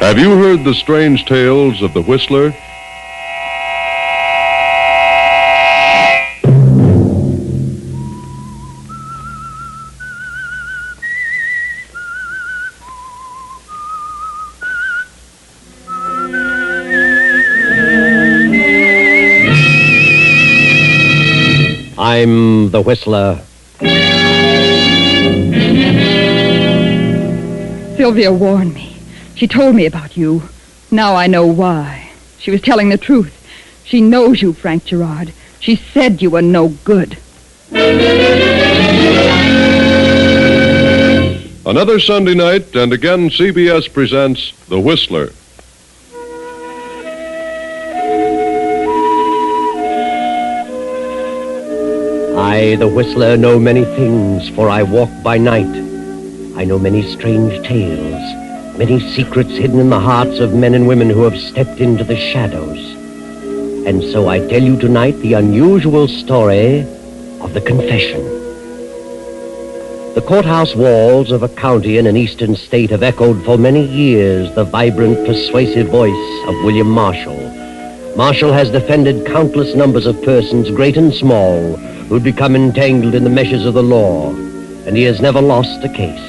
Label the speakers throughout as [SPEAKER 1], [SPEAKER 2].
[SPEAKER 1] Have you heard the strange tales of the Whistler?
[SPEAKER 2] I'm the Whistler.
[SPEAKER 3] Sylvia warned me. She told me about you. Now I know why. She was telling the truth. She knows you, Frank Gerard. She said you were no good.
[SPEAKER 1] Another Sunday night, and again CBS presents The Whistler.
[SPEAKER 2] I, the Whistler, know many things, for I walk by night. I know many strange tales, many secrets hidden in the hearts of men and women who have stepped into the shadows. And so I tell you tonight the unusual story of the confession. The courthouse walls of a county in an eastern state have echoed for many years the vibrant, persuasive voice of William Marshall. Marshall has defended countless numbers of persons, great and small, who'd become entangled in the meshes of the law, and he has never lost a case.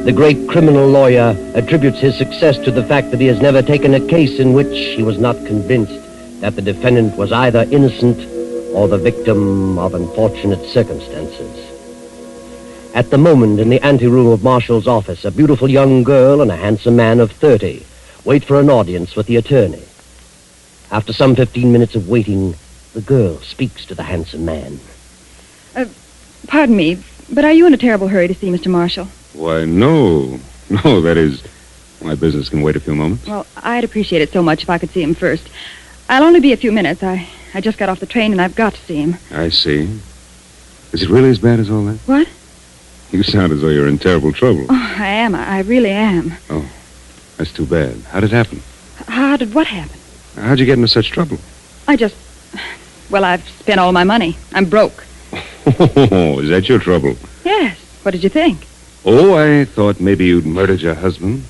[SPEAKER 2] The great criminal lawyer attributes his success to the fact that he has never taken a case in which he was not convinced that the defendant was either innocent or the victim of unfortunate circumstances. At the moment, in the anteroom of Marshall's office, a beautiful young girl and a handsome man of 30 wait for an audience with the attorney. After some 15 minutes of waiting, the girl speaks to the handsome man.
[SPEAKER 3] Pardon me, but are you in a terrible hurry to see Mr. Marshall?
[SPEAKER 4] Why, no. No, that is, my business can wait a few moments.
[SPEAKER 3] Well, I'd appreciate it so much if I could see him first. I'll only be a few minutes. I just got off the train and I've got to see him.
[SPEAKER 4] I see. Is it really as bad as all that?
[SPEAKER 3] What?
[SPEAKER 4] You sound as though you're in terrible trouble.
[SPEAKER 3] Oh, I am. I really am.
[SPEAKER 4] Oh, that's too bad. How'd it happen?
[SPEAKER 3] How did what happen?
[SPEAKER 4] How'd you get into such trouble?
[SPEAKER 3] Well, I've spent all my money. I'm broke.
[SPEAKER 4] Oh, is that your trouble?
[SPEAKER 3] Yes. What did you think?
[SPEAKER 4] Oh, I thought maybe you'd murdered your husband.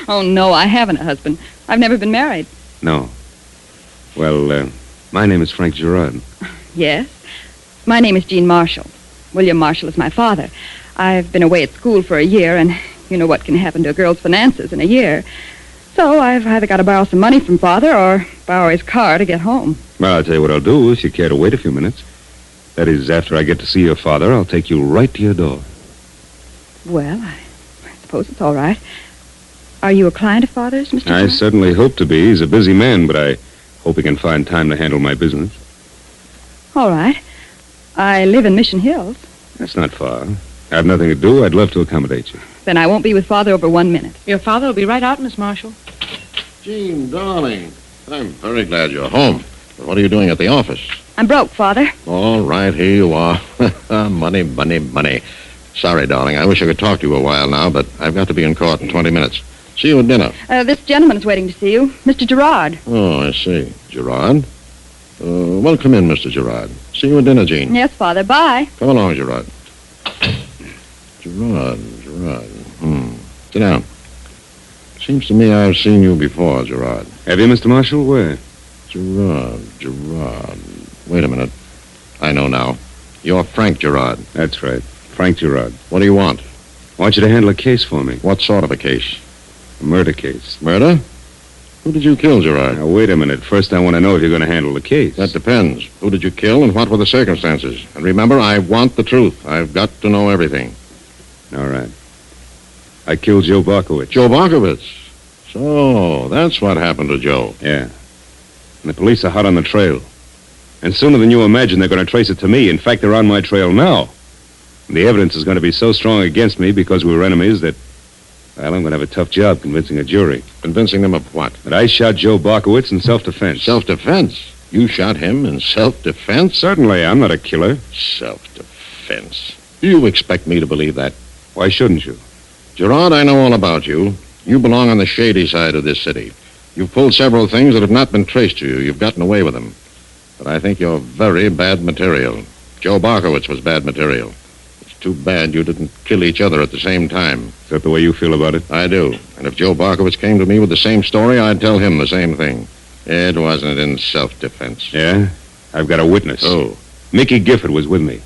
[SPEAKER 3] Oh, no, I haven't a husband. I've never been married.
[SPEAKER 4] No. Well, my name is Frank Gerard.
[SPEAKER 3] Yes. My name is Jean Marshall. William Marshall is my father. I've been away at school for a year, and you know what can happen to a girl's finances in a year. So I've either got to borrow some money from Father or borrow his car to get home.
[SPEAKER 4] Well, I'll tell you what I'll do if you care to wait a few minutes. That is, after I get to see your father, I'll take you right to your door.
[SPEAKER 3] Well, I suppose it's all right. Are you a client of Father's, Mr.
[SPEAKER 4] I
[SPEAKER 3] John?
[SPEAKER 4] certainly hope to be. He's a busy man, but I hope he can find time to handle my business.
[SPEAKER 3] All right. I live in Mission Hills.
[SPEAKER 4] That's not far. I have nothing to do. I'd love to accommodate you.
[SPEAKER 3] Then I won't be with Father over 1 minute.
[SPEAKER 5] Your father will be right out, Miss Marshall.
[SPEAKER 6] Jean, darling, I'm very glad you're home. But what are you doing at the office?
[SPEAKER 3] I'm broke, Father.
[SPEAKER 6] All right, here you are. Money, money, money. Sorry, darling. I wish I could talk to you a while now, but I've got to be in court in 20 minutes. See you at dinner.
[SPEAKER 3] This gentleman is waiting to see you, Mr. Gerard.
[SPEAKER 6] Oh, I see. Gerard? Well, come in, Mr. Gerard. See you at dinner, Jean.
[SPEAKER 3] Yes, Father. Bye.
[SPEAKER 6] Come along, Gerard. Gerard. Sit down. Seems to me I've seen you before, Gerard.
[SPEAKER 4] Have you, Mr. Marshall? Where?
[SPEAKER 6] Gerard. Wait a minute. I know now. You're Frank Gerard.
[SPEAKER 4] That's right. Frank Gerard.
[SPEAKER 6] What do you want?
[SPEAKER 4] I want you to handle a case for me.
[SPEAKER 6] What sort of a case?
[SPEAKER 4] A murder case.
[SPEAKER 6] Murder? Who did you kill, Gerard?
[SPEAKER 4] Now, wait a minute. First, I want to know if you're going to handle the case.
[SPEAKER 6] That depends. Who did you kill and what were the circumstances? And remember, I want the truth. I've got to know everything.
[SPEAKER 4] All right. I killed Joe Barkowitz.
[SPEAKER 6] Joe Barkowitz? So, that's what happened to Joe.
[SPEAKER 4] Yeah. And the police are hot on the trail. And sooner than you imagine, they're going to trace it to me. In fact, they're on my trail now. And the evidence is going to be so strong against me because we were enemies that, well, I'm going to have a tough job convincing a jury.
[SPEAKER 6] Convincing them of what?
[SPEAKER 4] That I shot Joe Barkowitz in self-defense.
[SPEAKER 6] Self-defense? You shot him in self-defense?
[SPEAKER 4] Certainly, I'm not a killer.
[SPEAKER 6] Self-defense. Do you expect me to believe that?
[SPEAKER 4] Why shouldn't you?
[SPEAKER 6] Gerard, I know all about you. You belong on the shady side of this city. You've pulled several things that have not been traced to you. You've gotten away with them. But I think you're very bad material. Joe Barkowitz was bad material. It's Too bad you didn't kill each other at the same time.
[SPEAKER 4] Is that the way you feel about it?
[SPEAKER 6] I do. And if Joe Barkowitz came to me with the same story, I'd tell him the same thing. It wasn't in self-defense.
[SPEAKER 4] Yeah? I've got a witness.
[SPEAKER 6] Oh,
[SPEAKER 4] Mickey Gifford was with me.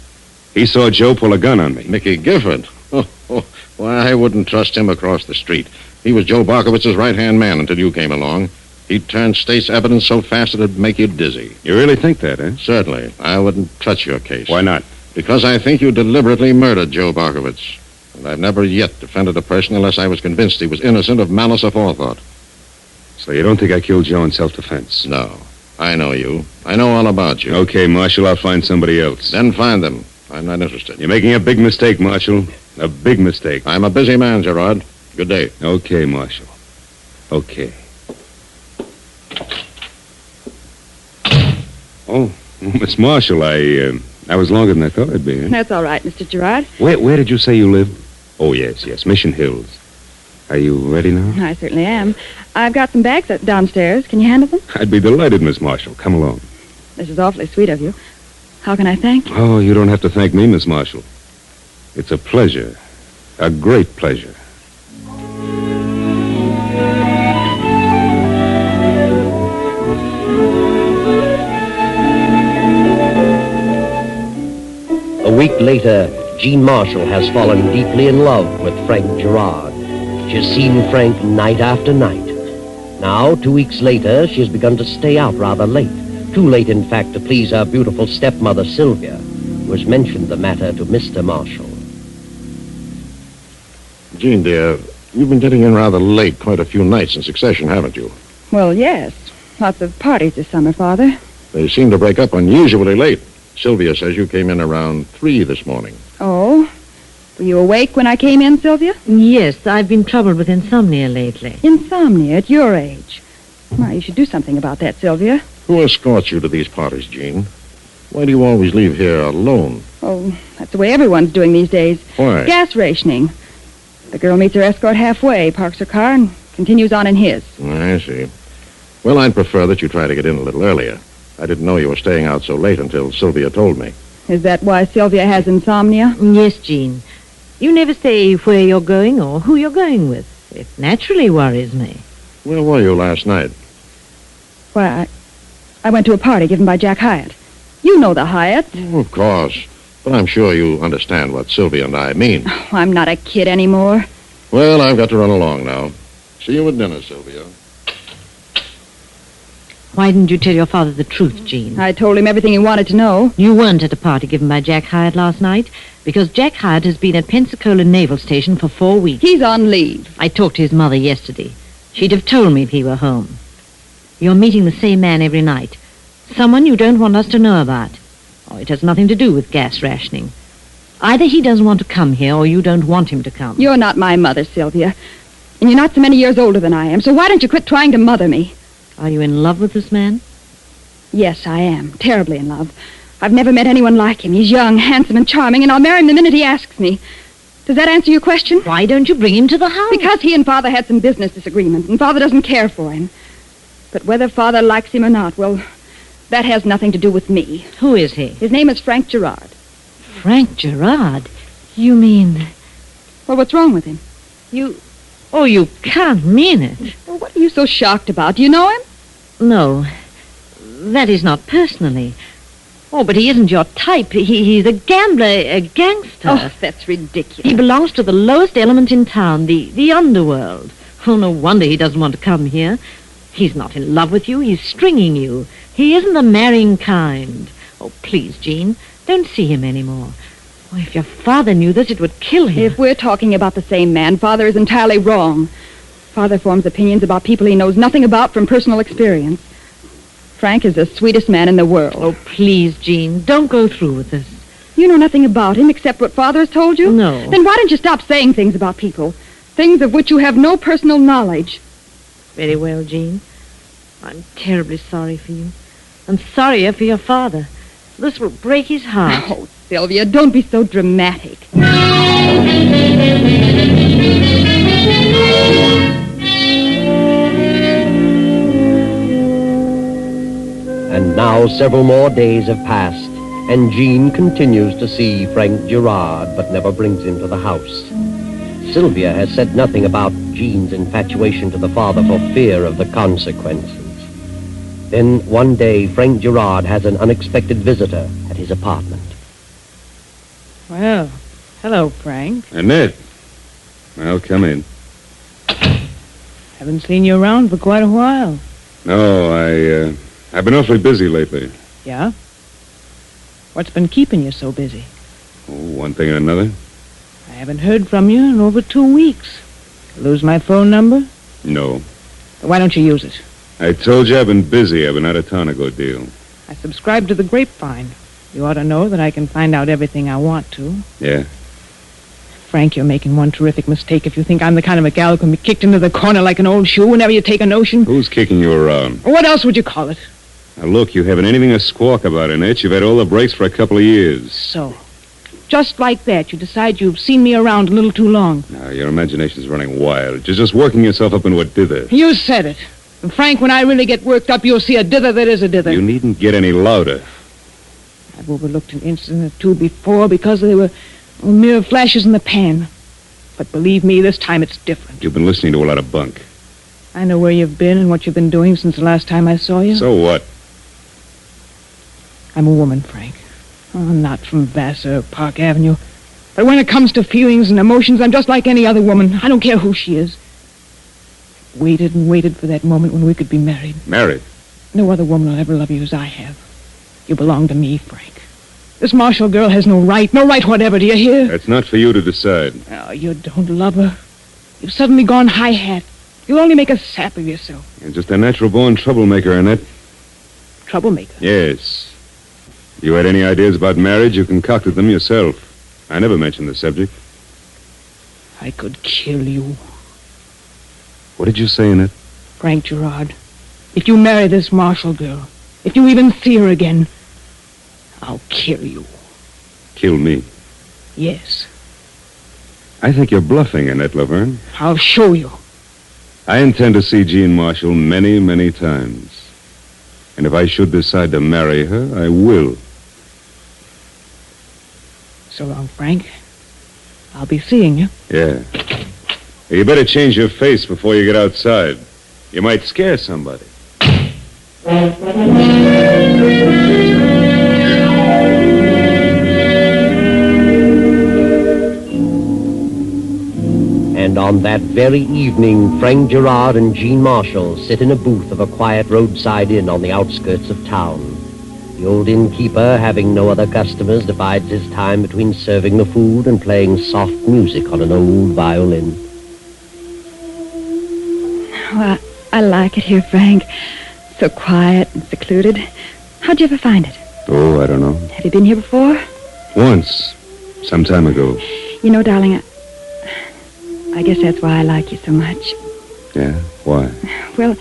[SPEAKER 4] He saw Joe pull a gun on me.
[SPEAKER 6] Mickey Gifford. Why, I wouldn't trust him across the street. He was Joe Barkowitz's right-hand man until you came along. He'd turn state's evidence so fast it'd make you dizzy.
[SPEAKER 4] You really think that, eh?
[SPEAKER 6] Certainly. I wouldn't touch your case.
[SPEAKER 4] Why not?
[SPEAKER 6] Because I think you deliberately murdered Joe Barkowitz. And I've never yet defended a person unless I was convinced he was innocent of malice aforethought.
[SPEAKER 4] So you don't think I killed Joe in self-defense?
[SPEAKER 6] No. I know you. I know all about you.
[SPEAKER 4] Okay, Marshal, I'll find somebody else.
[SPEAKER 6] Then find them. I'm not interested.
[SPEAKER 4] You're making a big mistake, Marshal. A big mistake.
[SPEAKER 6] I'm a busy man, Gerard. Good day.
[SPEAKER 4] Okay, Marshal. Okay. Oh, Miss Marshall, I was longer than I thought I'd be.
[SPEAKER 3] That's all right, Mr. Gerard.
[SPEAKER 4] Where did you say you lived? Oh, yes, Mission Hills. Are you ready now?
[SPEAKER 3] I certainly am. I've got some bags downstairs. Can you handle them?
[SPEAKER 4] I'd be delighted, Miss Marshall. Come along.
[SPEAKER 3] This is awfully sweet of you. How can I thank you?
[SPEAKER 4] Oh, you don't have to thank me, Miss Marshall. It's a pleasure. A great pleasure.
[SPEAKER 2] A week later, Jean Marshall has fallen deeply in love with Frank Gerard. She has seen Frank night after night. Now, 2 weeks later, she has begun to stay out rather late. Too late, in fact, to please her beautiful stepmother, Sylvia, who has mentioned the matter to Mr. Marshall.
[SPEAKER 6] Jean, dear, you've been getting in rather late quite a few nights in succession, haven't you?
[SPEAKER 3] Well, yes. Lots of parties this summer, Father.
[SPEAKER 6] They seem to break up unusually late. Sylvia says you came in around 3 this morning.
[SPEAKER 3] Oh? Were you awake when I came in, Sylvia?
[SPEAKER 5] Yes, I've been troubled with insomnia lately.
[SPEAKER 3] Insomnia at your age. Why, you should do something about that, Sylvia.
[SPEAKER 6] Who escorts you to these parties, Jean? Why do you always leave here alone?
[SPEAKER 3] Oh, that's the way everyone's doing these days.
[SPEAKER 6] Why?
[SPEAKER 3] Gas rationing. The girl meets her escort halfway, parks her car, and continues on in his.
[SPEAKER 6] I see. Well, I'd prefer that you try to get in a little earlier. I didn't know you were staying out so late until Sylvia told me.
[SPEAKER 3] Is that why Sylvia has insomnia?
[SPEAKER 5] Yes, Jean. You never say where you're going or who you're going with. It naturally worries me.
[SPEAKER 6] Where were you last night?
[SPEAKER 3] Why, I went to a party given by Jack Hyatt. You know the Hyatt.
[SPEAKER 6] Oh, of course. But I'm sure you understand what Sylvia and I mean.
[SPEAKER 3] Oh, I'm not a kid anymore.
[SPEAKER 6] Well, I've got to run along now. See you at dinner, Sylvia.
[SPEAKER 5] Why didn't you tell your father the truth, Jean?
[SPEAKER 3] I told him everything he wanted to know.
[SPEAKER 5] You weren't at a party given by Jack Hyatt last night because Jack Hyatt has been at Pensacola Naval Station for 4 weeks.
[SPEAKER 3] He's on leave.
[SPEAKER 5] I talked to his mother yesterday. She'd have told me if he were home. You're meeting the same man every night. Someone you don't want us to know about. Oh, it has nothing to do with gas rationing. Either he doesn't want to come here or you don't want him to come.
[SPEAKER 3] You're not my mother, Sylvia. And you're not so many years older than I am, so why don't you quit trying to mother me?
[SPEAKER 5] Are you in love with this man?
[SPEAKER 3] Yes, I am. Terribly in love. I've never met anyone like him. He's young, handsome, and charming, and I'll marry him the minute he asks me. Does that answer your question?
[SPEAKER 5] Why don't you bring him to the house?
[SPEAKER 3] Because he and Father had some business disagreements, and Father doesn't care for him. But whether Father likes him or not, well, that has nothing to do with me.
[SPEAKER 5] Who is he?
[SPEAKER 3] His name is Frank Gerard.
[SPEAKER 5] Frank Gerard? You mean...
[SPEAKER 3] Well, what's wrong with him?
[SPEAKER 5] Oh, you can't mean it.
[SPEAKER 3] Well, what are you so shocked about? Do you know him?
[SPEAKER 5] No, that is not personally. Oh, but he isn't your type. He's a gambler, a gangster.
[SPEAKER 3] Oh, that's ridiculous.
[SPEAKER 5] He belongs to the lowest element in town, the underworld. Oh, no wonder he doesn't want to come here. He's not in love with you. He's stringing you. He isn't the marrying kind. Oh, please, Jean, don't see him anymore. Oh, if your father knew this, it would kill him.
[SPEAKER 3] If we're talking about the same man, Father is entirely wrong. Father forms opinions about people he knows nothing about from personal experience. Frank is the sweetest man in the world.
[SPEAKER 5] Oh, please, Jean, don't go through with this.
[SPEAKER 3] You know nothing about him except what Father has told you?
[SPEAKER 5] No.
[SPEAKER 3] Then why don't you stop saying things about people? Things of which you have no personal knowledge.
[SPEAKER 5] Very well, Jean. I'm terribly sorry for you. I'm sorrier for your father. This will break his heart.
[SPEAKER 3] Oh, Sylvia, don't be so dramatic.
[SPEAKER 2] And now several more days have passed, and Jean continues to see Frank Gerard, but never brings him to the house. Sylvia has said nothing about Jean's infatuation to the father for fear of the consequences. Then one day, Frank Gerard has an unexpected visitor at his apartment.
[SPEAKER 7] Well, hello, Frank.
[SPEAKER 4] Annette. Well, come in.
[SPEAKER 7] Haven't seen you around for quite a while.
[SPEAKER 4] No, I've been awfully busy lately.
[SPEAKER 7] Yeah? What's been keeping you so busy?
[SPEAKER 4] Oh, one thing and another.
[SPEAKER 7] I haven't heard from you in over 2 weeks. Lose my phone number?
[SPEAKER 4] No.
[SPEAKER 7] Why don't you use it?
[SPEAKER 4] I told you I've been busy. I've been out of town a good deal.
[SPEAKER 7] I subscribe to the Grapevine. You ought to know that I can find out everything I want to.
[SPEAKER 4] Yeah?
[SPEAKER 7] Frank, you're making one terrific mistake if you think I'm the kind of a gal who can be kicked into the corner like an old shoe whenever you take a notion.
[SPEAKER 4] Who's kicking you around?
[SPEAKER 7] What else would you call it?
[SPEAKER 4] Now, look, you haven't anything to squawk about, Annette. You've had all the breaks for a couple of years.
[SPEAKER 7] So, just like that, you decide you've seen me around a little too long.
[SPEAKER 4] Now, your imagination's running wild. You're just working yourself up into a dither.
[SPEAKER 7] You said it. And Frank, when I really get worked up, you'll see a dither that is a dither.
[SPEAKER 4] You needn't get any louder.
[SPEAKER 7] I've overlooked an incident or two before because they were mere flashes in the pan. But believe me, this time it's different.
[SPEAKER 4] You've been listening to a lot of bunk.
[SPEAKER 7] I know where you've been and what you've been doing since the last time I saw you.
[SPEAKER 4] So what?
[SPEAKER 7] I'm a woman, Frank. Oh, I'm not from Vassar or Park Avenue. But when it comes to feelings and emotions, I'm just like any other woman. I don't care who she is. Waited and waited for that moment when we could be married.
[SPEAKER 4] Married?
[SPEAKER 7] No other woman will ever love you as I have. You belong to me, Frank. This Marshall girl has no right whatever, do you hear?
[SPEAKER 4] That's not for you to decide.
[SPEAKER 7] Oh, you don't love her. You've suddenly gone high-hat. You'll only make a sap of yourself.
[SPEAKER 4] You're just a natural-born troublemaker, Annette.
[SPEAKER 7] Troublemaker?
[SPEAKER 4] Yes. You had any ideas about marriage, you concocted them yourself. I never mentioned the subject.
[SPEAKER 7] I could kill you.
[SPEAKER 4] What did you say, Annette?
[SPEAKER 7] Frank Gerard, if you marry this Marshall girl, if you even see her again, I'll kill you.
[SPEAKER 4] Kill me?
[SPEAKER 7] Yes.
[SPEAKER 4] I think you're bluffing, Annette Laverne.
[SPEAKER 7] I'll show you.
[SPEAKER 4] I intend to see Jean Marshall many, many times. And if I should decide to marry her, I will.
[SPEAKER 7] So long, Frank. I'll be seeing you.
[SPEAKER 4] Yeah. You better change your face before you get outside. You might scare somebody.
[SPEAKER 2] And on that very evening, Frank Gerard and Jean Marshall sit in a booth of a quiet roadside inn on the outskirts of town. The old innkeeper, having no other customers, divides his time between serving the food and playing soft music on an old violin.
[SPEAKER 3] Well, I like it here, Frank. So quiet and secluded. How'd you ever find it?
[SPEAKER 4] Oh, I don't know.
[SPEAKER 3] Have you been here before?
[SPEAKER 4] Once. Some time ago.
[SPEAKER 3] You know, darling, I guess that's why I like you so much.
[SPEAKER 4] Yeah? Why?
[SPEAKER 3] Well,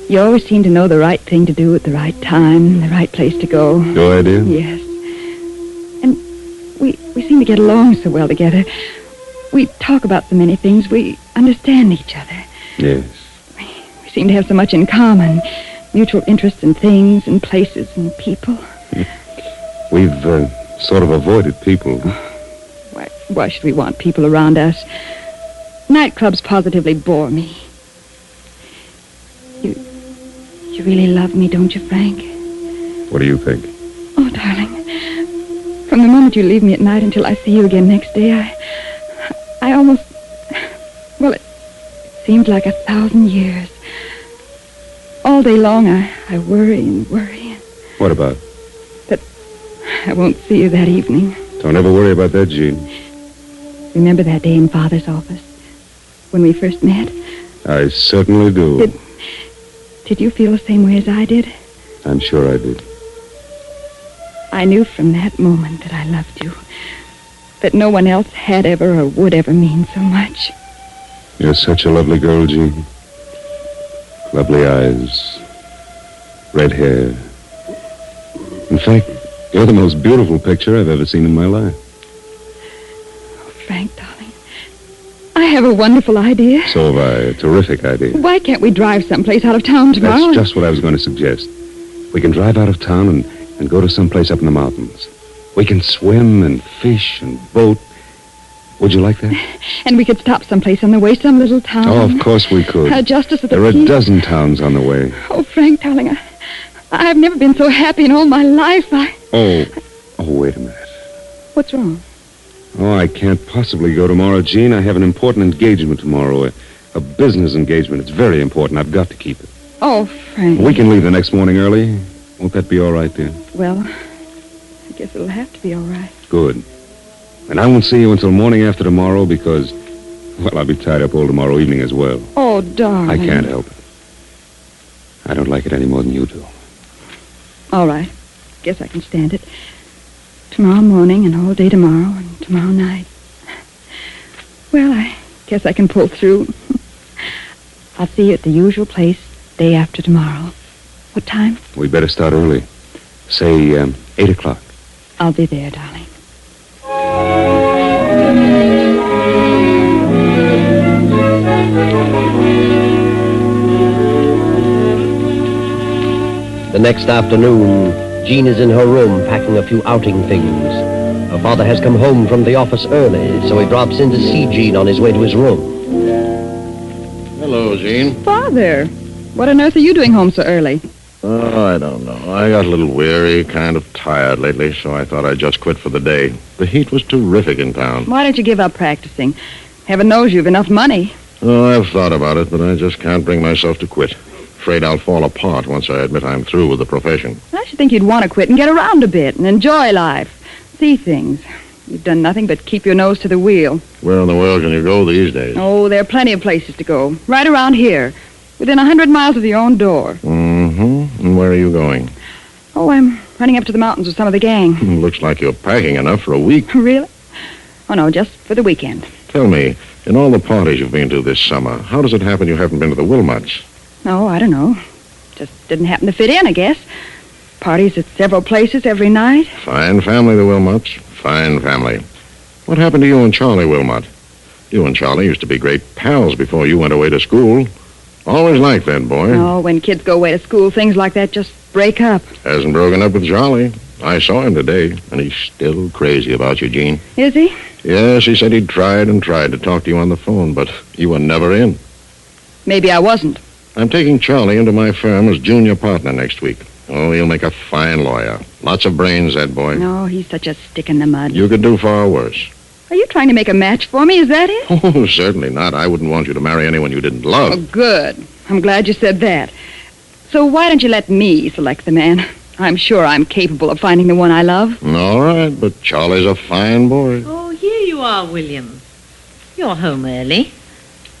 [SPEAKER 3] you always seem to know the right thing to do at the right time, the right place to go.
[SPEAKER 4] Do I, dear?
[SPEAKER 3] Yes. And we seem to get along so well together. We talk about so many things. We understand each other.
[SPEAKER 4] Yes.
[SPEAKER 3] We seem to have so much in common. Mutual interest in things and places and people.
[SPEAKER 4] We've sort of avoided people.
[SPEAKER 3] Why should we want people around us? Nightclubs positively bore me. You really love me, don't you, Frank?
[SPEAKER 4] What do you think?
[SPEAKER 3] Oh, darling. From the moment you leave me at night until I see you again next day, I almost... Well, it seems like 1,000 years. All day long, I worry and worry.
[SPEAKER 4] What about?
[SPEAKER 3] That I won't see you that evening.
[SPEAKER 4] Don't ever worry about that, Jean.
[SPEAKER 3] Remember that day in Father's office? When we first met?
[SPEAKER 4] I certainly do.
[SPEAKER 3] Did you feel the same way as I did?
[SPEAKER 4] I'm sure I did.
[SPEAKER 3] I knew from that moment that I loved you. That no one else had ever or would ever mean so much.
[SPEAKER 4] You're such a lovely girl, Jean. Lovely eyes. Red hair. In fact, you're the most beautiful picture I've ever seen in my life.
[SPEAKER 3] Oh, Frank, darling. I have a wonderful idea.
[SPEAKER 4] So have I. A terrific idea.
[SPEAKER 3] Why can't we drive someplace out of town tomorrow?
[SPEAKER 4] That's just what I was going to suggest. We can drive out of town and and go to someplace up in the mountains. We can swim and fish and boat. Would you like that?
[SPEAKER 3] And we could stop someplace on the way, some little town.
[SPEAKER 4] Oh, of course we could.
[SPEAKER 3] Justice of the
[SPEAKER 4] There are a
[SPEAKER 3] peace.
[SPEAKER 4] dozen towns on the way.
[SPEAKER 3] Oh, Frank, darling, I've never been so happy in all my life.
[SPEAKER 4] Oh, wait a minute.
[SPEAKER 3] What's wrong?
[SPEAKER 4] Oh, I can't possibly go tomorrow, Jean. I have an important engagement tomorrow. A business engagement. It's very important. I've got to keep it.
[SPEAKER 3] Oh, Frank.
[SPEAKER 4] We can leave the next morning early. Won't that be all right, dear?
[SPEAKER 3] Well, I guess it'll have to be all right.
[SPEAKER 4] Good. And I won't see you until morning after tomorrow because, well, I'll be tied up all tomorrow evening as well.
[SPEAKER 3] Oh, darling.
[SPEAKER 4] I can't help it. I don't like it any more than you do.
[SPEAKER 3] All right. Guess I can stand it. Tomorrow morning and all day tomorrow and tomorrow night. Well, I guess I can pull through. I'll see you at the usual place day after tomorrow. What time?
[SPEAKER 4] We better start early. Say, 8 o'clock.
[SPEAKER 3] I'll be there, darling.
[SPEAKER 2] The next afternoon, Jean is in her room packing a few outing things. Her father has come home from the office early, so he drops in to see Jean on his way to his room.
[SPEAKER 6] Hello, Jean.
[SPEAKER 3] Father, what on earth are you doing home so early?
[SPEAKER 6] Oh, I don't know. I got a little weary, kind of tired lately, so I thought I'd just quit for the day. The heat was terrific in town.
[SPEAKER 3] Why don't you give up practicing? Heaven knows you've enough money.
[SPEAKER 6] Oh, I've thought about it, but I just can't bring myself to quit. Afraid I'll fall apart once I admit I'm through with the profession.
[SPEAKER 3] I should think you'd want to quit and get around a bit and enjoy life. See things. You've done nothing but keep your nose to the wheel.
[SPEAKER 6] Where in the world can you go these days?
[SPEAKER 3] Oh, there are plenty of places to go. Right around here. Within 100 miles of your own door.
[SPEAKER 6] Mm-hmm. And where are you going?
[SPEAKER 3] Oh, I'm running up to the mountains with some of the gang.
[SPEAKER 6] Looks like you're packing enough for a week.
[SPEAKER 3] Really? Oh, no, just for the weekend.
[SPEAKER 6] Tell me, in all the parties you've been to this summer, how does it happen you haven't been to the Wilmots?
[SPEAKER 3] Oh, I don't know. Just didn't happen to fit in, I guess. Parties at several places every night.
[SPEAKER 6] Fine family, the Wilmots. Fine family. What happened to you and Charlie Wilmot? You and Charlie used to be great pals before you went away to school. Always liked that boy.
[SPEAKER 3] Oh, when kids go away to school, things like that just break up.
[SPEAKER 6] Hasn't broken up with Charlie. I saw him today, and he's still crazy about you, Jean.
[SPEAKER 3] Is he?
[SPEAKER 6] Yes, he said he'd tried and tried to talk to you on the phone, but you were never in.
[SPEAKER 3] Maybe I wasn't.
[SPEAKER 6] I'm taking Charlie into my firm as junior partner next week. Oh, he'll make a fine lawyer. Lots of brains, that boy.
[SPEAKER 3] No, he's such a stick in the mud.
[SPEAKER 6] You could do far worse.
[SPEAKER 3] Are you trying to make a match for me? Is that it?
[SPEAKER 6] Oh, certainly not. I wouldn't want you to marry anyone you didn't love.
[SPEAKER 3] Oh, good. I'm glad you said that. So why don't you let me select the man? I'm sure I'm capable of finding the one I love.
[SPEAKER 6] All right, but Charlie's a fine boy.
[SPEAKER 5] Oh, here you are, William. You're home early.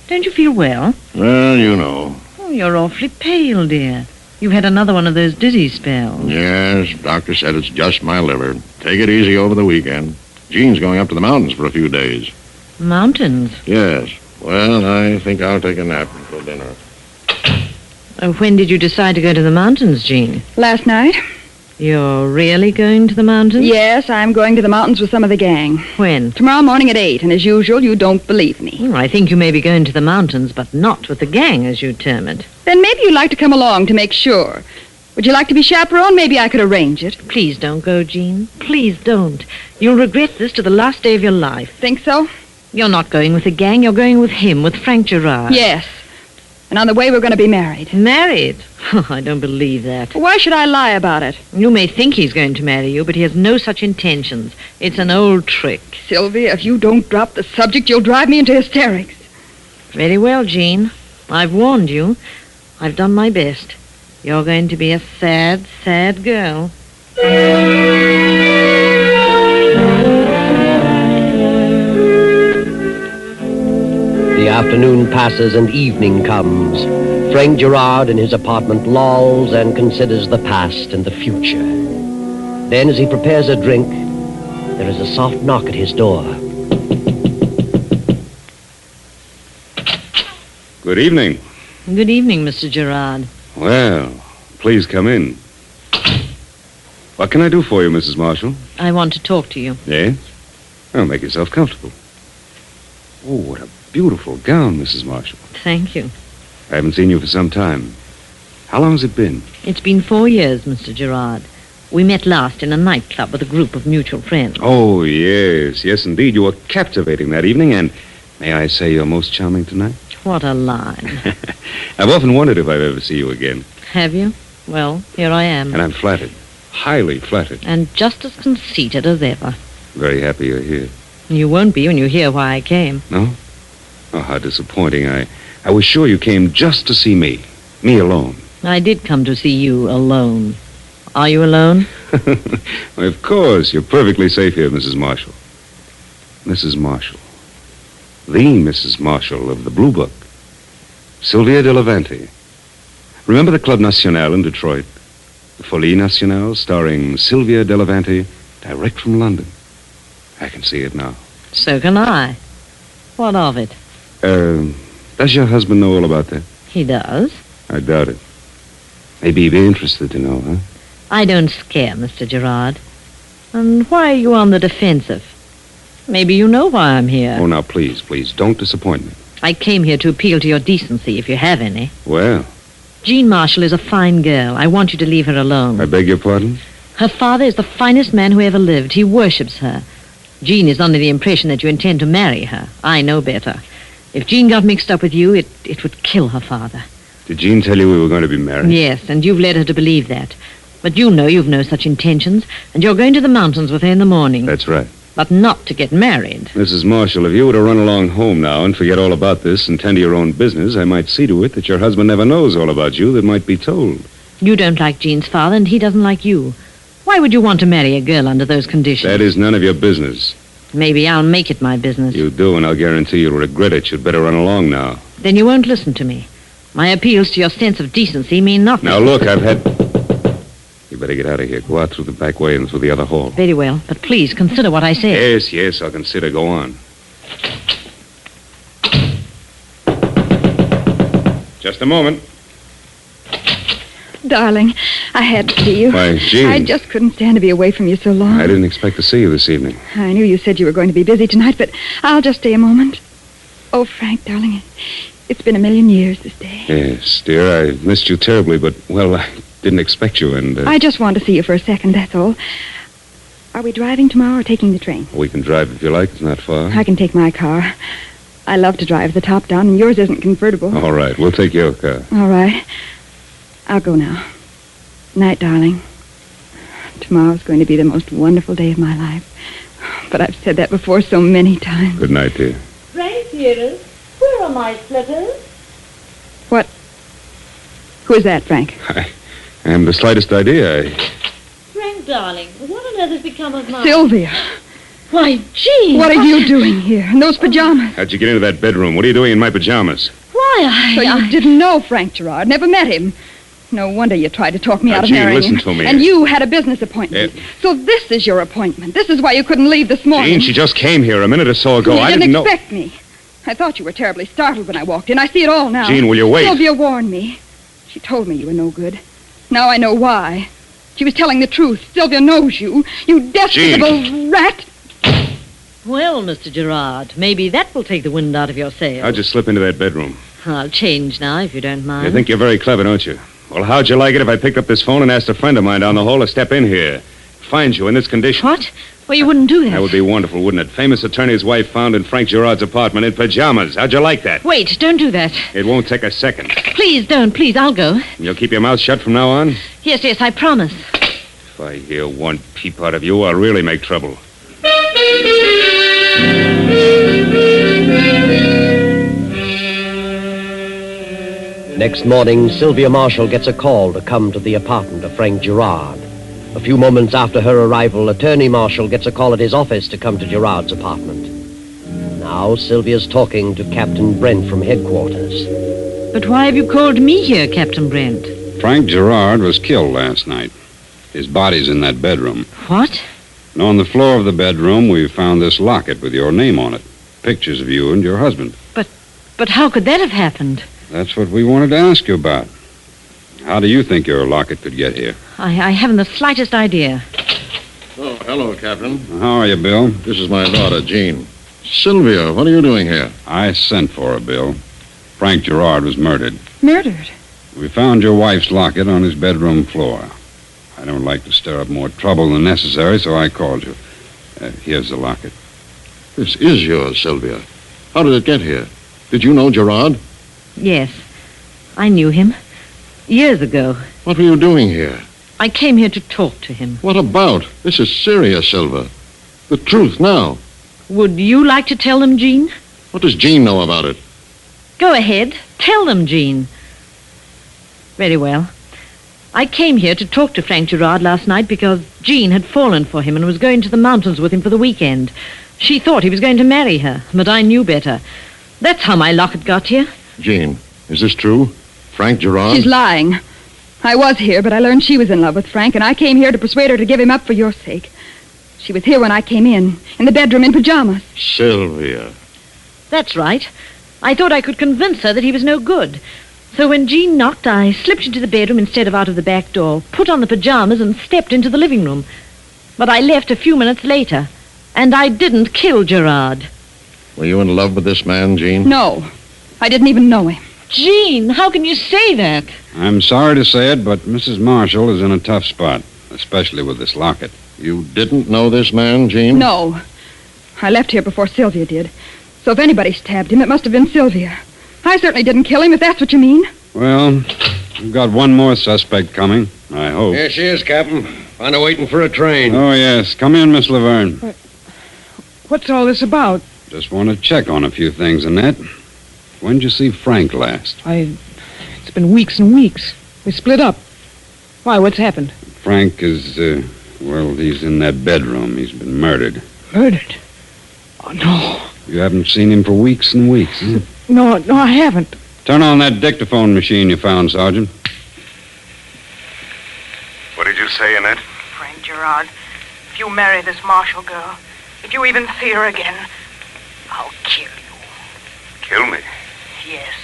[SPEAKER 5] Don't you feel well?
[SPEAKER 6] Well, you know.
[SPEAKER 5] Oh, you're awfully pale, dear. You've had another one of those dizzy spells.
[SPEAKER 6] Yes, doctor said it's just my liver. Take it easy over the weekend. Jean's going up to the mountains for a few days.
[SPEAKER 5] Mountains?
[SPEAKER 6] Yes. Well, I think I'll take a nap before dinner.
[SPEAKER 5] Oh, when did you decide to go to the mountains, Jean?
[SPEAKER 3] Last night?
[SPEAKER 5] You're really going to the mountains?
[SPEAKER 3] Yes, I'm going to the mountains with some of the gang.
[SPEAKER 5] When?
[SPEAKER 3] Tomorrow morning at 8, and as usual, you don't believe me.
[SPEAKER 5] Well, I think you may be going to the mountains, but not with the gang, as you term it.
[SPEAKER 3] Then maybe you'd like to come along to make sure. Would you like to be chaperone? Maybe I could arrange it.
[SPEAKER 5] Please don't go, Jean. Please don't. You'll regret this to the last day of your life.
[SPEAKER 3] Think so?
[SPEAKER 5] You're not going with the gang. You're going with him, with Frank Gerard.
[SPEAKER 3] Yes. And on the way, we're going to be married.
[SPEAKER 5] Married? I don't believe that.
[SPEAKER 3] Why should I lie about it?
[SPEAKER 5] You may think he's going to marry you, but he has no such intentions. It's an old trick.
[SPEAKER 3] Sylvia, if you don't drop the subject, you'll drive me into hysterics.
[SPEAKER 5] Very well, Jean. I've warned you. I've done my best. You're going to be a sad, sad girl.
[SPEAKER 2] The afternoon passes and evening comes. Frank Gerard in his apartment lolls and considers the past and the future. Then, as he prepares a drink, there is a soft knock at his door.
[SPEAKER 4] Good evening.
[SPEAKER 5] Good evening, Mr. Gerard.
[SPEAKER 4] Well, please come in. What can I do for you, Mrs. Marshall?
[SPEAKER 5] I want to talk to you.
[SPEAKER 4] Yes? Well, make yourself comfortable. Oh, what a beautiful gown, Mrs. Marshall.
[SPEAKER 5] Thank you.
[SPEAKER 4] I haven't seen you for some time. How long has it been?
[SPEAKER 5] It's been 4 years, Mr. Gerard. We met last in a nightclub with a group of mutual friends.
[SPEAKER 4] Oh, yes. Yes, indeed. You were captivating that evening, and may I say you're most charming tonight?
[SPEAKER 5] What a line.
[SPEAKER 4] I've often wondered if I'd ever see you again.
[SPEAKER 5] Have you? Well, here I am.
[SPEAKER 4] And I'm flattered. Highly flattered.
[SPEAKER 5] And just as conceited as ever.
[SPEAKER 4] Very happy you're here.
[SPEAKER 5] You won't be when you hear why I came.
[SPEAKER 4] No? Oh, how disappointing. I was sure you came just to see me. Me alone.
[SPEAKER 5] I did come to see you alone. Are you alone?
[SPEAKER 4] Why, of course. You're perfectly safe here, Mrs. Marshall. Mrs. Marshall. The Mrs. Marshall of the Blue Book. Sylvia de Levante. Remember the Club National in Detroit? The Folie Nationale, starring Sylvia de Levante, direct from London. I can see it now.
[SPEAKER 5] So can I. What of it?
[SPEAKER 4] Does your husband know all about that?
[SPEAKER 5] He does.
[SPEAKER 4] I doubt it. Maybe he'd be interested to know, huh?
[SPEAKER 5] I don't scare, Mr. Gerard. And why are you on the defensive? Maybe you know why I'm here.
[SPEAKER 4] Oh, now, please, don't disappoint me.
[SPEAKER 5] I came here to appeal to your decency, if you have any.
[SPEAKER 4] Well,
[SPEAKER 5] Jean Marshall is a fine girl. I want you to leave her alone.
[SPEAKER 4] I beg your pardon?
[SPEAKER 5] Her father is the finest man who ever lived. He worships her. Jean is under the impression that you intend to marry her. I know better. If Jean got mixed up with you, it would kill her father.
[SPEAKER 4] Did Jean tell you we were going to be married?
[SPEAKER 5] Yes, and you've led her to believe that. But you know you've no such intentions, and you're going to the mountains with her in the morning.
[SPEAKER 4] That's right.
[SPEAKER 5] But not to get married.
[SPEAKER 4] Mrs. Marshall, if you were to run along home now and forget all about this and tend to your own business, I might see to it that your husband never knows all about you that might be told.
[SPEAKER 5] You don't like Jean's father, and he doesn't like you. Why would you want to marry a girl under those conditions?
[SPEAKER 4] That is none of your business.
[SPEAKER 5] Maybe I'll make it my business.
[SPEAKER 4] You do, and I'll guarantee you'll regret it. You'd better run along now.
[SPEAKER 5] Then you won't listen to me. My appeals to your sense of decency mean nothing.
[SPEAKER 4] Now, look, I've had... You better get out of here. Go out through the back way and through the other hall.
[SPEAKER 5] Very well, but please consider what I say.
[SPEAKER 4] Yes, I'll consider. Go on. Just a moment.
[SPEAKER 3] Darling, I had to see you.
[SPEAKER 4] Why, Jean.
[SPEAKER 3] I just couldn't stand to be away from you so long.
[SPEAKER 4] I didn't expect to see you this evening.
[SPEAKER 3] I knew you said you were going to be busy tonight, but I'll just stay a moment. Oh, Frank, darling, it's been a million years this day.
[SPEAKER 4] Yes, dear, I missed you terribly, but, well, I didn't expect you, and...
[SPEAKER 3] I just wanted to see you for a second, that's all. Are we driving tomorrow or taking the train?
[SPEAKER 4] We can drive if you like. It's not far.
[SPEAKER 3] I can take my car. I love to drive the top down, and yours isn't convertible.
[SPEAKER 4] All right, we'll take your car.
[SPEAKER 3] All right. I'll go now. Night, darling. Tomorrow's going to be the most wonderful day of my life. But I've said that before so many times.
[SPEAKER 4] Good night, dear.
[SPEAKER 5] Frank, dearest, where are my slippers?
[SPEAKER 3] What? Who is that, Frank?
[SPEAKER 4] I haven't the slightest idea.
[SPEAKER 5] Frank, darling, what on earth has become of my...
[SPEAKER 3] Sylvia!
[SPEAKER 5] Why, Jean!
[SPEAKER 3] What are you doing here in those pajamas?
[SPEAKER 4] How'd you get into that bedroom? What are you doing in my pajamas?
[SPEAKER 5] Why,
[SPEAKER 3] So you didn't know Frank Gerard, never met him. No wonder you tried to talk me
[SPEAKER 4] Now,
[SPEAKER 3] out of
[SPEAKER 4] Jean,
[SPEAKER 3] marrying
[SPEAKER 4] listen
[SPEAKER 3] him.
[SPEAKER 4] to me.
[SPEAKER 3] And you had a business appointment. So this is your appointment. This is why you couldn't leave this morning.
[SPEAKER 4] Jean, she just came here a minute or so ago.
[SPEAKER 3] You
[SPEAKER 4] I
[SPEAKER 3] didn't
[SPEAKER 4] didn't know...
[SPEAKER 3] expect me. I thought you were terribly startled when I walked in. I see it all now.
[SPEAKER 4] Jean, will you wait?
[SPEAKER 3] Sylvia warned me. She told me you were no good. Now I know why. She was telling the truth. Sylvia knows you. You despicable rat.
[SPEAKER 5] Well, Mr. Gerard, maybe that will take the wind out of your sails.
[SPEAKER 4] How'd you slip into that bedroom?
[SPEAKER 5] I'll change now, if you don't mind.
[SPEAKER 4] You think you're very clever, don't you? Well, how'd you like it if I picked up this phone and asked a friend of mine down the hall to step in here? Find you in this condition.
[SPEAKER 5] What? Well, you wouldn't do that.
[SPEAKER 4] That would be wonderful, wouldn't it? Famous attorney's wife found in Frank Gerard's apartment in pajamas. How'd you like that?
[SPEAKER 5] Wait, don't do that.
[SPEAKER 4] It won't take a second.
[SPEAKER 5] Please don't. Please, I'll go.
[SPEAKER 4] You'll keep your mouth shut from now on?
[SPEAKER 5] Yes, I promise.
[SPEAKER 4] If I hear one peep out of you, I'll really make trouble.
[SPEAKER 2] Next morning, Sylvia Marshall gets a call to come to the apartment of Frank Gerard. A few moments after her arrival, Attorney Marshall gets a call at his office to come to Gerard's apartment. Now, Sylvia's talking to Captain Brent from headquarters.
[SPEAKER 5] But why have you called me here, Captain Brent?
[SPEAKER 8] Frank Gerard was killed last night. His body's in that bedroom.
[SPEAKER 5] What?
[SPEAKER 8] And on the floor of the bedroom, we found this locket with your name on it. Pictures of you and your husband.
[SPEAKER 5] But how could that have happened?
[SPEAKER 8] That's what we wanted to ask you about. How do you think your locket could get here?
[SPEAKER 5] I haven't the slightest idea.
[SPEAKER 6] Oh, hello, Captain.
[SPEAKER 8] How are you, Bill?
[SPEAKER 6] This is my daughter, Jean. Sylvia, what are you doing here?
[SPEAKER 8] I sent for her, Bill. Frank Gerard was murdered.
[SPEAKER 3] Murdered?
[SPEAKER 8] We found your wife's locket on his bedroom floor. I don't like to stir up more trouble than necessary, so I called you. Here's the locket.
[SPEAKER 6] This is yours, Sylvia. How did it get here? Did you know Gerard?
[SPEAKER 5] Yes, I knew him. Years ago.
[SPEAKER 6] What were you doing here?
[SPEAKER 5] I came here to talk to him.
[SPEAKER 6] What about? This is serious, Silver. The truth now.
[SPEAKER 5] Would you like to tell them, Jean?
[SPEAKER 6] What does Jean know about it?
[SPEAKER 5] Go ahead. Tell them, Jean. Very well. I came here to talk to Frank Gerard last night because Jean had fallen for him and was going to the mountains with him for the weekend. She thought he was going to marry her, but I knew better. That's how my locket got here.
[SPEAKER 6] Jean, is this true? Frank Gerard?
[SPEAKER 3] She's lying. I was here, but I learned she was in love with Frank, and I came here to persuade her to give him up for your sake. She was here when I came in the bedroom in pajamas.
[SPEAKER 6] Sylvia.
[SPEAKER 5] That's right. I thought I could convince her that he was no good. So when Jean knocked, I slipped into the bedroom instead of out of the back door, put on the pajamas, and stepped into the living room. But I left a few minutes later, and I didn't kill Gerard.
[SPEAKER 6] Were you in love with this man, Jean?
[SPEAKER 3] No, I didn't even know him.
[SPEAKER 5] Jean, how can you say that?
[SPEAKER 8] I'm sorry to say it, but Mrs. Marshall is in a tough spot, especially with this locket.
[SPEAKER 6] You didn't know this man, Jean?
[SPEAKER 3] No. I left here before Sylvia did. So if anybody stabbed him, it must have been Sylvia. I certainly didn't kill him, if that's what you mean.
[SPEAKER 8] Well, we've got one more suspect coming, I hope.
[SPEAKER 2] Here she is, Captain. Find her waiting for a train.
[SPEAKER 8] Oh, yes. Come in, Miss Laverne.
[SPEAKER 7] What's all this about?
[SPEAKER 8] Just want to check on a few things, Annette. When'd you see Frank last?
[SPEAKER 7] It's been weeks and weeks. We split up. Why, what's happened?
[SPEAKER 8] Frank is, he's in that bedroom. He's been murdered.
[SPEAKER 7] Murdered? Oh, no.
[SPEAKER 8] You haven't seen him for weeks and weeks, huh?
[SPEAKER 7] No, I haven't.
[SPEAKER 8] Turn on that dictaphone machine you found, Sergeant.
[SPEAKER 9] What did you say, Annette?
[SPEAKER 10] Frank Gerard, if you marry this Marshall girl, if you even see her again, I'll kill you.
[SPEAKER 9] Kill me?
[SPEAKER 10] Yes,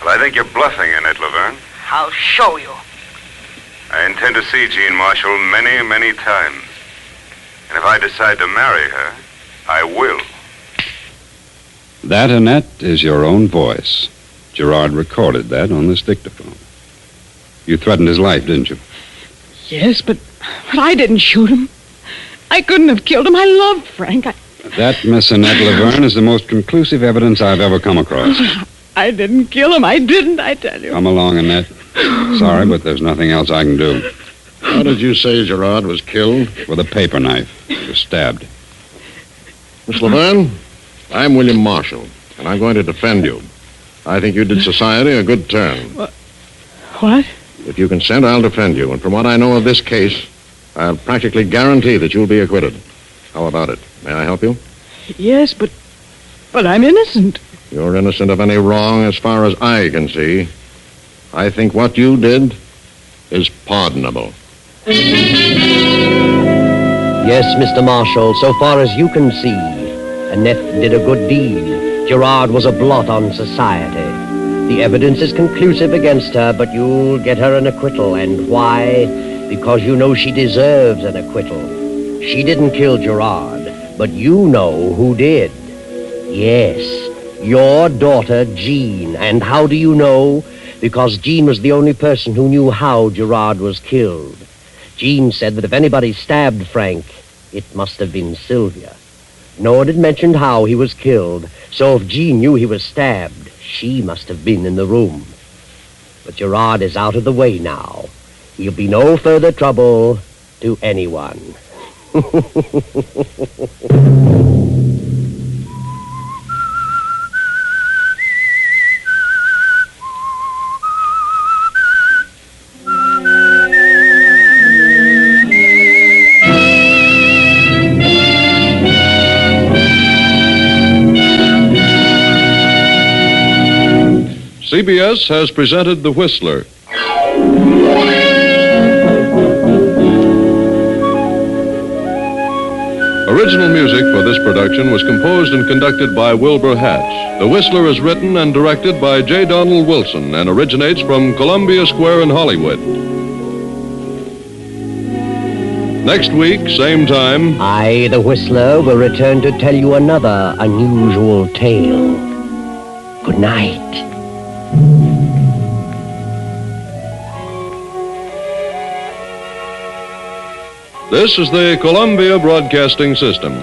[SPEAKER 9] Well, I think you're bluffing, Annette Laverne.
[SPEAKER 10] I'll show you.
[SPEAKER 9] I intend to see Jean Marshall many, many times. And if I decide to marry her, I will.
[SPEAKER 8] That, Annette, is your own voice. Gerard recorded that on this dictaphone. You threatened his life, didn't you?
[SPEAKER 7] Yes, but I didn't shoot him. I couldn't have killed him. I loved Frank.
[SPEAKER 8] That, Miss Annette Laverne, is the most conclusive evidence I've ever come across.
[SPEAKER 7] I didn't kill him. I didn't, I tell you.
[SPEAKER 8] Come along, Annette. Sorry, but there's nothing else I can do.
[SPEAKER 6] How did you say Gerard was killed?
[SPEAKER 8] With a paper knife. He was stabbed.
[SPEAKER 6] Miss Laverne, I'm William Marshall, and I'm going to defend you. I think you did society a good turn.
[SPEAKER 7] What?
[SPEAKER 6] If you consent, I'll defend you. And from what I know of this case, I'll practically guarantee that you'll be acquitted. How about it? May I help you?
[SPEAKER 7] Yes, but I'm innocent.
[SPEAKER 6] You're innocent of any wrong as far as I can see. I think what you did is pardonable.
[SPEAKER 2] Yes, Mr. Marshall, so far as you can see, Annette did a good deed. Gerard was a blot on society. The evidence is conclusive against her, but you'll get her an acquittal. And why? Because you know she deserves an acquittal. She didn't kill Gerard, but you know who did. Yes, your daughter, Jean. And how do you know? Because Jean was the only person who knew how Gerard was killed. Jean said that if anybody stabbed Frank, it must have been Sylvia. Nor did mention how he was killed. So if Jean knew he was stabbed, she must have been in the room. But Gerard is out of the way now. He'll be no further trouble to anyone.
[SPEAKER 1] CBS has presented The Whistler. Original music for this production was composed and conducted by Wilbur Hatch. The Whistler is written and directed by J. Donald Wilson and originates from Columbia Square in Hollywood. Next week, same time,
[SPEAKER 2] I, the Whistler, will return to tell you another unusual tale. Good night.
[SPEAKER 1] This is the Columbia Broadcasting System.